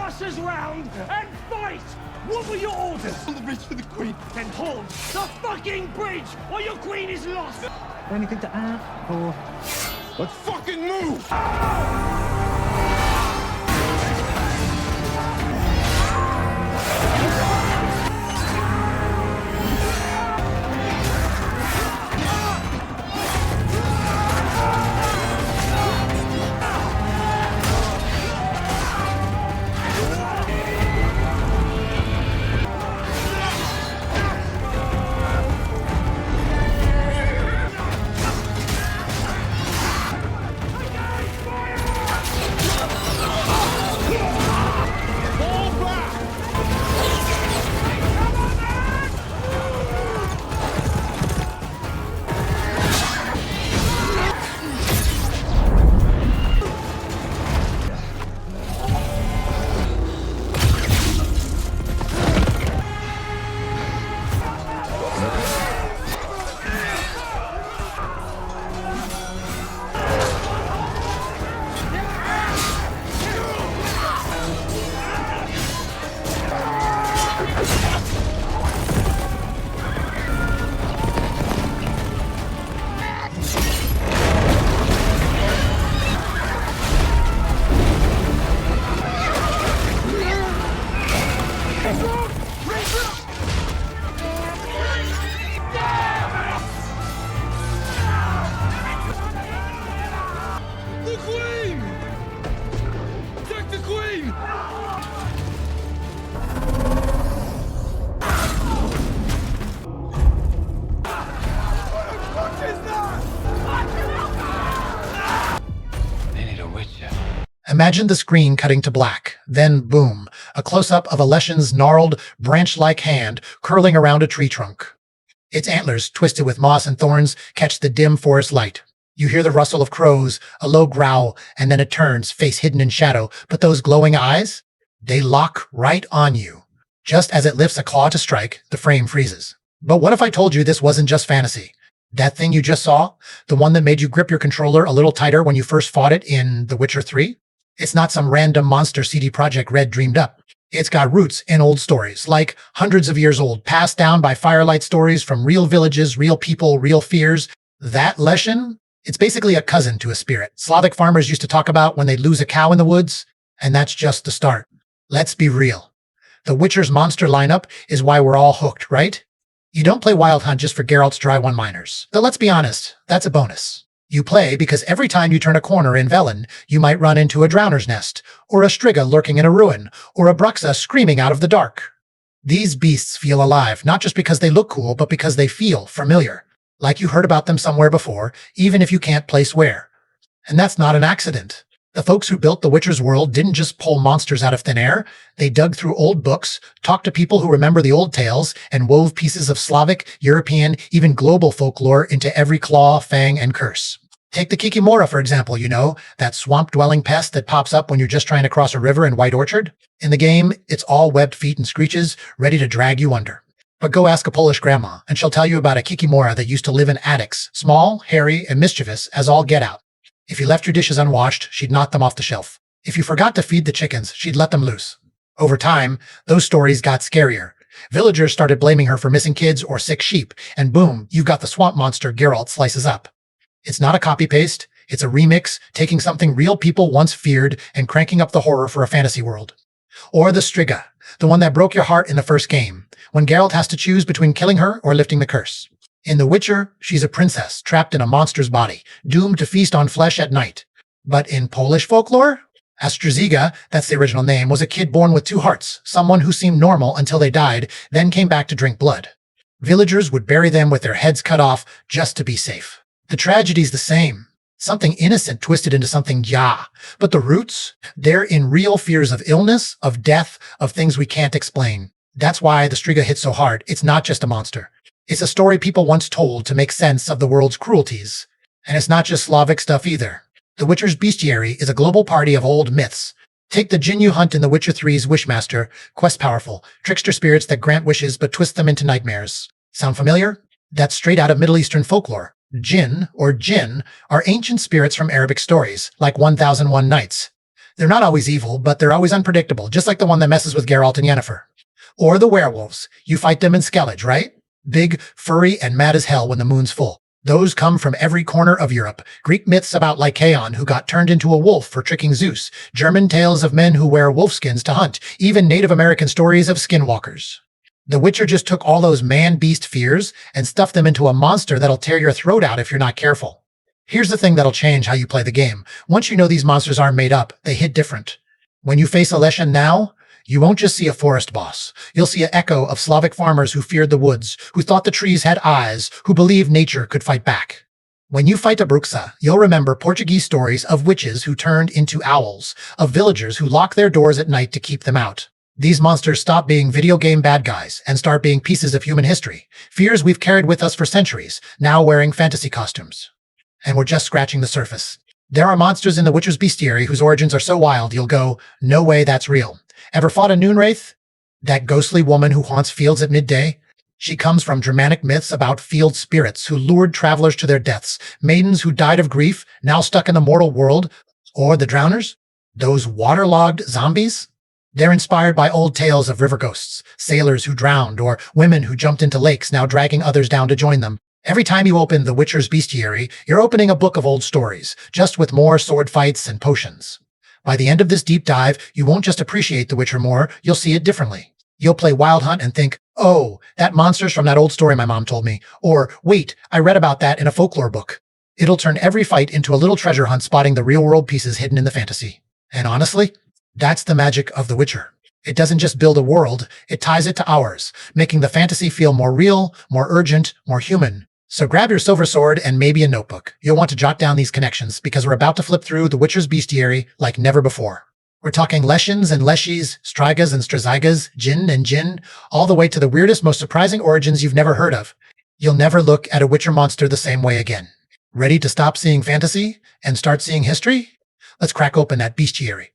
pass us round and fight! What were your orders? On the bridge for the Queen. Then hold the fucking bridge, or your queen is lost! Anything to add, or... Let's fucking move! The Queen! Protect the Queen! What is that? They need a witcher. Imagine the screen cutting to black. Then, boom, a close-up of a Leshen's gnarled, branch-like hand curling around a tree trunk. Its antlers, twisted with moss and thorns, catch the dim forest light. You hear the rustle of crows, a low growl, and then it turns, face hidden in shadow. But those glowing eyes? They lock right on you. Just as it lifts a claw to strike, the frame freezes. But what if I told you this wasn't just fantasy? That thing you just saw? The one that made you grip your controller a little tighter when you first fought it in The Witcher 3? It's not some random monster CD Projekt Red dreamed up. It's got roots in old stories, like hundreds of years old, passed down by firelight stories from real villages, real people, real fears. That Leshen? It's basically a cousin to a spirit Slavic farmers used to talk about when they'd lose a cow in the woods, and that's just the start. Let's be real. The Witcher's monster lineup is why we're all hooked, right? You don't play Wild Hunt just for Geralt's dry one-liners. Though let's be honest, that's a bonus. You play because every time you turn a corner in Velen, you might run into a drowner's nest, or a Striga lurking in a ruin, or a Bruxa screaming out of the dark. These beasts feel alive, not just because they look cool, but because they feel familiar. Like you heard about them somewhere before, even if you can't place where. And that's not an accident. The folks who built The Witcher's world didn't just pull monsters out of thin air. They dug through old books, talked to people who remember the old tales, and wove pieces of Slavic, European, even global folklore into every claw, fang, and curse. Take the Kikimora, for example, that swamp-dwelling pest that pops up when you're just trying to cross a river in White Orchard. In the game, it's all webbed feet and screeches, ready to drag you under. But go ask a Polish grandma, and she'll tell you about a Kikimora that used to live in attics, small, hairy, and mischievous as all get out. If you left your dishes unwashed, she'd knock them off the shelf. If you forgot to feed the chickens, she'd let them loose. Over time, those stories got scarier. Villagers started blaming her for missing kids or sick sheep, and boom, you've got the swamp monster Geralt slices up. It's not a copy-paste, it's a remix, taking something real people once feared and cranking up the horror for a fantasy world. Or the Striga, the one that broke your heart in the first game, when Geralt has to choose between killing her or lifting the curse. In The Witcher, she's a princess trapped in a monster's body, doomed to feast on flesh at night. But in Polish folklore, Astrzyga, that's the original name, was a kid born with two hearts, someone who seemed normal until they died, then came back to drink blood. Villagers would bury them with their heads cut off just to be safe. The tragedy's the same. Something innocent twisted into something but the roots, they're in real fears of illness, of death, of things we can't explain. That's why the Striga hits so hard. It's not just a monster. It's a story people once told to make sense of the world's cruelties. And it's not just Slavic stuff either. The Witcher's bestiary is a global party of old myths. Take the djinn you hunt in The Witcher 3's Wishmaster, quest powerful, trickster spirits that grant wishes but twist them into nightmares. Sound familiar? That's straight out of Middle Eastern folklore. Jinn, or jinn, are ancient spirits from Arabic stories, like 1001 Nights. They're not always evil, but they're always unpredictable, just like the one that messes with Geralt and Yennefer. Or the werewolves. You fight them in Skellige, right? Big, furry, and mad as hell when the moon's full. Those come from every corner of Europe. Greek myths about Lycaon, who got turned into a wolf for tricking Zeus. German tales of men who wear wolfskins to hunt. Even Native American stories of skinwalkers. The Witcher just took all those man-beast fears and stuffed them into a monster that'll tear your throat out if you're not careful. Here's the thing that'll change how you play the game. Once you know these monsters aren't made up, they hit different. When you face Alessia now, you won't just see a forest boss. You'll see an echo of Slavic farmers who feared the woods, who thought the trees had eyes, who believed nature could fight back. When you fight Abruzza, you'll remember Portuguese stories of witches who turned into owls, of villagers who locked their doors at night to keep them out. These monsters stop being video game bad guys and start being pieces of human history, fears we've carried with us for centuries, now wearing fantasy costumes. And we're just scratching the surface. There are monsters in the Witcher's bestiary whose origins are so wild you'll go, no way that's real. Ever fought a Noonwraith? That ghostly woman who haunts fields at midday? She comes from Germanic myths about field spirits who lured travelers to their deaths, maidens who died of grief, now stuck in the mortal world, or the drowners? Those waterlogged zombies? They're inspired by old tales of river ghosts, sailors who drowned, or women who jumped into lakes now dragging others down to join them. Every time you open The Witcher's bestiary, you're opening a book of old stories, just with more sword fights and potions. By the end of this deep dive, you won't just appreciate The Witcher more, you'll see it differently. You'll play Wild Hunt and think, oh, that monster's from that old story my mom told me. Or, wait, I read about that in a folklore book. It'll turn every fight into a little treasure hunt spotting the real-world pieces hidden in the fantasy. And honestly, that's the magic of The Witcher. It doesn't just build a world, it ties it to ours, making the fantasy feel more real, more urgent, more human. So grab your silver sword and maybe a notebook. You'll want to jot down these connections because we're about to flip through The Witcher's bestiary like never before. We're talking Leshens and Leshies, Strigas and Strazygas, Jinn and Jinn, all the way to the weirdest, most surprising origins you've never heard of. You'll never look at a Witcher monster the same way again. Ready to stop seeing fantasy and start seeing history? Let's crack open that bestiary.